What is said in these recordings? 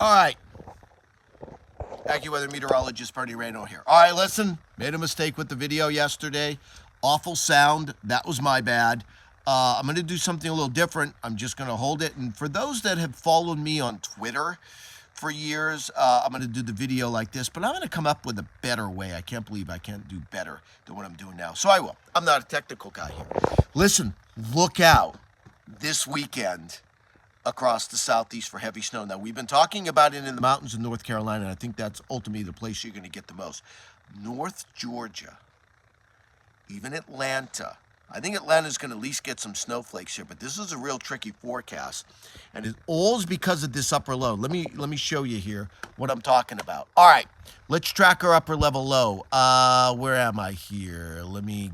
All right. AccuWeather meteorologist Bernie Rayno here. All right, listen. Made a mistake with the video yesterday. Awful sound. That was my bad. I'm going to do something a little different. I'm just going to hold it. And for those that have followed me on Twitter for years, I'm going to do the video like this. But I'm going to come up with a better way. I can't believe I can't do better than what I'm doing now. So I will. I'm not a technical guy here. Listen, look out this weekend across the southeast for heavy snow. Now, we've been talking about it in the mountains of North Carolina, and I think that's ultimately the place you're going to get the most. North Georgia, even Atlanta. I think Atlanta's going to at least get some snowflakes here, but this is a real tricky forecast, and it all is because of this upper low. Let me show you here what I'm talking about. All right, let's track our upper level low. Where am I here? Let me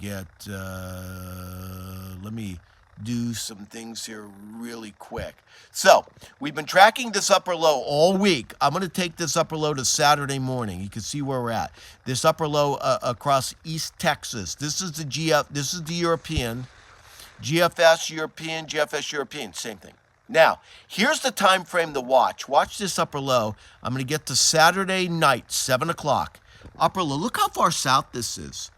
do some things here really quick. So, we've been tracking this upper low all week. I'm going to take this upper low to Saturday morning. You can see where we're at. This upper low across East Texas. This is the this is the European. GFS European, same thing. Now, here's the time frame to watch. Watch this upper low. I'm going to get to Saturday night, 7 o'clock. Upper low. Look how far south this is.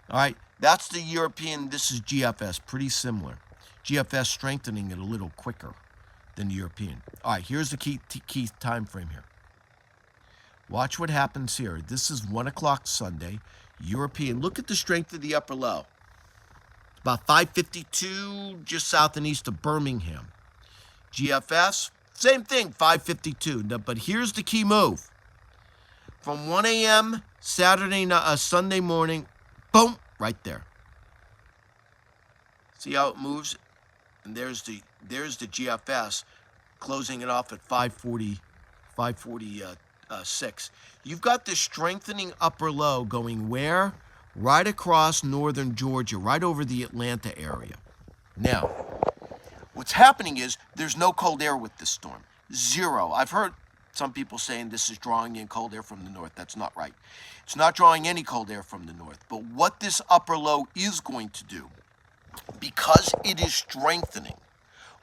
All right, that's the European. This is GFS, pretty similar. GFS strengthening it a little quicker than the European. All right, here's the key time frame here. Watch what happens here. This is 1 o'clock Sunday. European. Look at the strength of the upper low. About 552, just south and east of Birmingham. GFS, same thing, 552. Now, but here's the key move. From 1 a.m. Sunday morning, boom, right there. See how it moves? And there's the GFS closing it off at 546. You've got this strengthening upper low going where? Right across northern Georgia, right over the Atlanta area. Now, what's happening is there's no cold air with this storm. Zero. I've heard some people saying this is drawing in cold air from the north. That's not right. It's not drawing any cold air from the north. But what this upper low is going to do, because it is strengthening,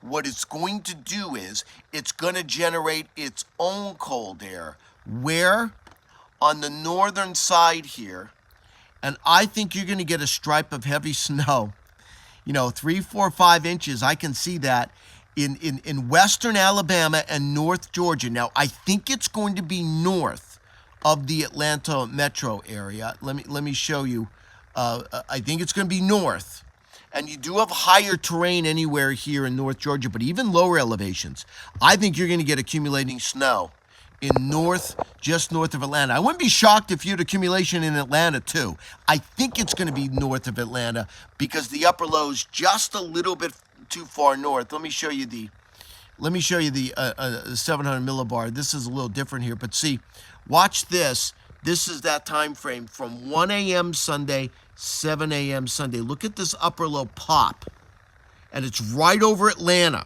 what it's going to do is it's going to generate its own cold air. Where? On the northern side here. And I think you're going to get a stripe of heavy snow. 3, 4, 5 inches. I can see that in western Alabama and North Georgia. Now, I think it's going to be north of the Atlanta metro area. Let me show you. I think it's going to be north. And you do have higher terrain anywhere here in North Georgia, but even lower elevations. I think you're going to get accumulating snow in just north of Atlanta. I wouldn't be shocked if you had accumulation in Atlanta too. I think it's going to be north of Atlanta because the upper low is just a little bit too far north. Let me show you the 700 millibar. This is a little different here, but see, watch this. This is that time frame from 1 a.m. Sunday, 7 a.m. Sunday. Look at this upper low pop, and it's right over Atlanta.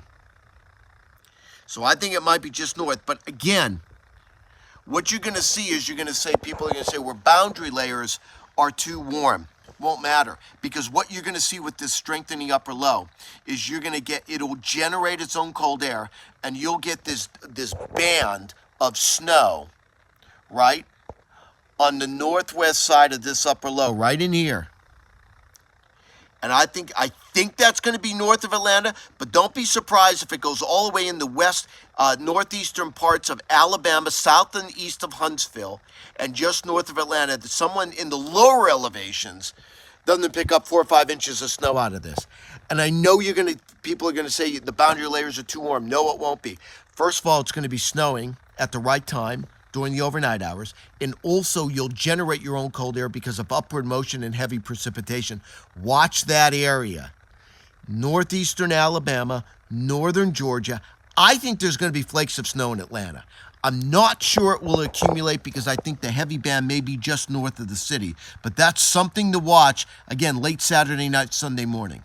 So I think it might be just north. But again, what you're going to see is people are going to say, well, boundary layers are too warm. Won't matter, because what you're going to see with this strengthening upper low is you're going to get, it'll generate its own cold air, and you'll get this band of snow, right, on the northwest side of this upper low, right in here. And I think that's going to be north of Atlanta, but don't be surprised if it goes all the way in the west, northeastern parts of Alabama, south and east of Huntsville, and just north of Atlanta. Someone in the lower elevations doesn't pick up 4 or 5 inches of snow out of this. And I know people are going to say the boundary layers are too warm. No, it won't be. First of all, it's going to be snowing at the right time during the overnight hours, and also you'll generate your own cold air because of upward motion and heavy precipitation. Watch that area. Northeastern Alabama, northern Georgia. I think there's going to be flakes of snow in Atlanta. I'm not sure it will accumulate because I think the heavy band may be just north of the city, but that's something to watch, again, late Saturday night, Sunday morning.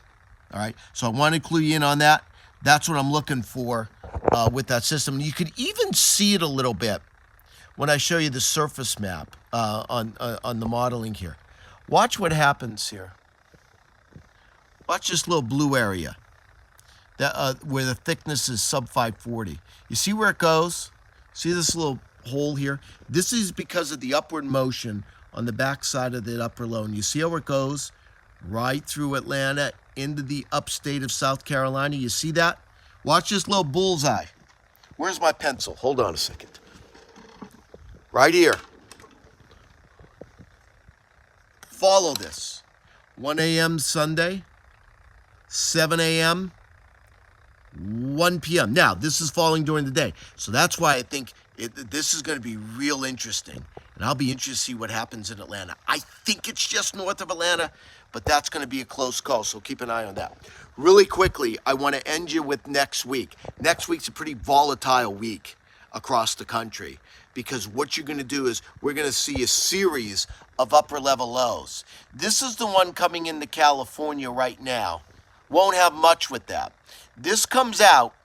All right, so I want to clue you in on that. That's what I'm looking for with that system. You could even see it a little bit when I show you the surface map on the modeling here. Watch what happens here. Watch this little blue area that where the thickness is sub 540. You see where it goes? See this little hole here? This is because of the upward motion on the back side of the upper low. And you see how it goes right through Atlanta into the upstate of South Carolina. You see that? Watch this little bullseye. Where's my pencil? Hold on a second. Right here. Follow this. 1 a.m. Sunday, 7 a.m., 1 p.m. Now, this is falling during the day. So that's why I think this is going to be real interesting. And I'll be interested to see what happens in Atlanta. I think it's just north of Atlanta, but that's going to be a close call. So keep an eye on that. Really quickly, I want to end you with next week. Next week's a pretty volatile week across the country, because what you're going to do is we're going to see a series of upper level lows. This is the one coming into California right now. Won't have much with that. This comes out,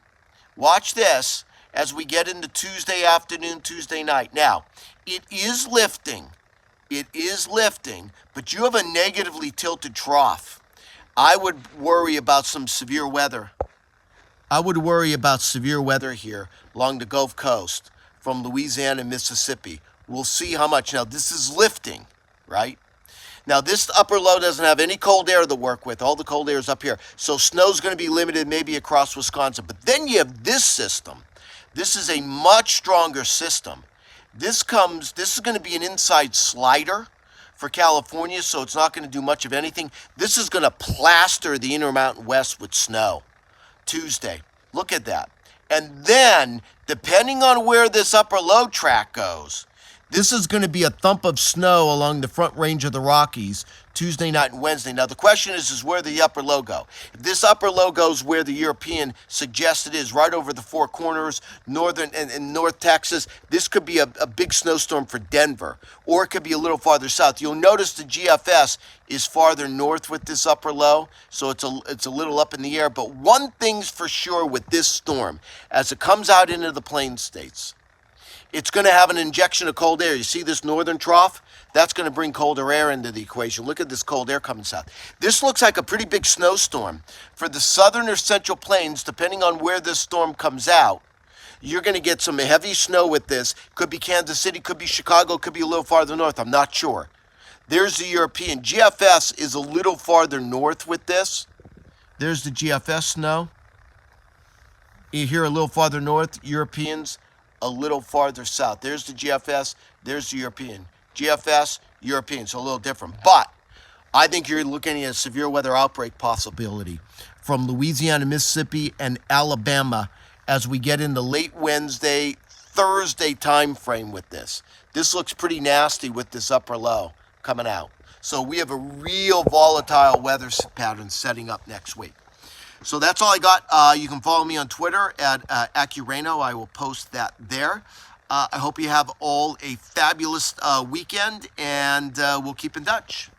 watch this, as we get into Tuesday afternoon, Tuesday night. Now, it is lifting, but you have a negatively tilted trough. I would worry about some severe weather. I would worry about severe weather here along the Gulf Coast from Louisiana and Mississippi. We'll see how much. Now, this is lifting, right? Now, this upper low doesn't have any cold air to work with. All the cold air is up here. So snow's going to be limited maybe across Wisconsin. But then you have this system. This is a much stronger system. This is going to be an inside slider for California, so it's not going to do much of anything. This is going to plaster the Intermountain West with snow Tuesday. Look at that. And then, depending on where this upper low track goes, this is going to be a thump of snow along the front range of the Rockies Tuesday night and Wednesday. Now, the question is where the upper low go? If this upper low goes where the European suggests it is, right over the Four Corners, northern and North Texas, this could be a big snowstorm for Denver, or it could be a little farther south. You'll notice the GFS is farther north with this upper low, so it's a little up in the air. But one thing's for sure with this storm, as it comes out into the plain states, it's going to have an injection of cold air. You see this northern trough? That's going to bring colder air into the equation. Look at this cold air coming south. This looks like a pretty big snowstorm. For the southern or central plains, depending on where this storm comes out, you're going to get some heavy snow with this. Could be Kansas City, could be Chicago, could be a little farther north. I'm not sure. There's the European. GFS is a little farther north with this. There's the GFS snow. You hear a little farther north, Europeans a little farther south. There's the GFS, there's the European. GFS, European, so a little different. But I think you're looking at a severe weather outbreak possibility from Louisiana, Mississippi, and Alabama as we get into late Wednesday, Thursday time frame with this. This looks pretty nasty with this upper low coming out. So we have a real volatile weather pattern setting up next week. So that's all I got. You can follow me on Twitter at AccuRayno. I will post that there. I hope you have all a fabulous weekend, and we'll keep in touch.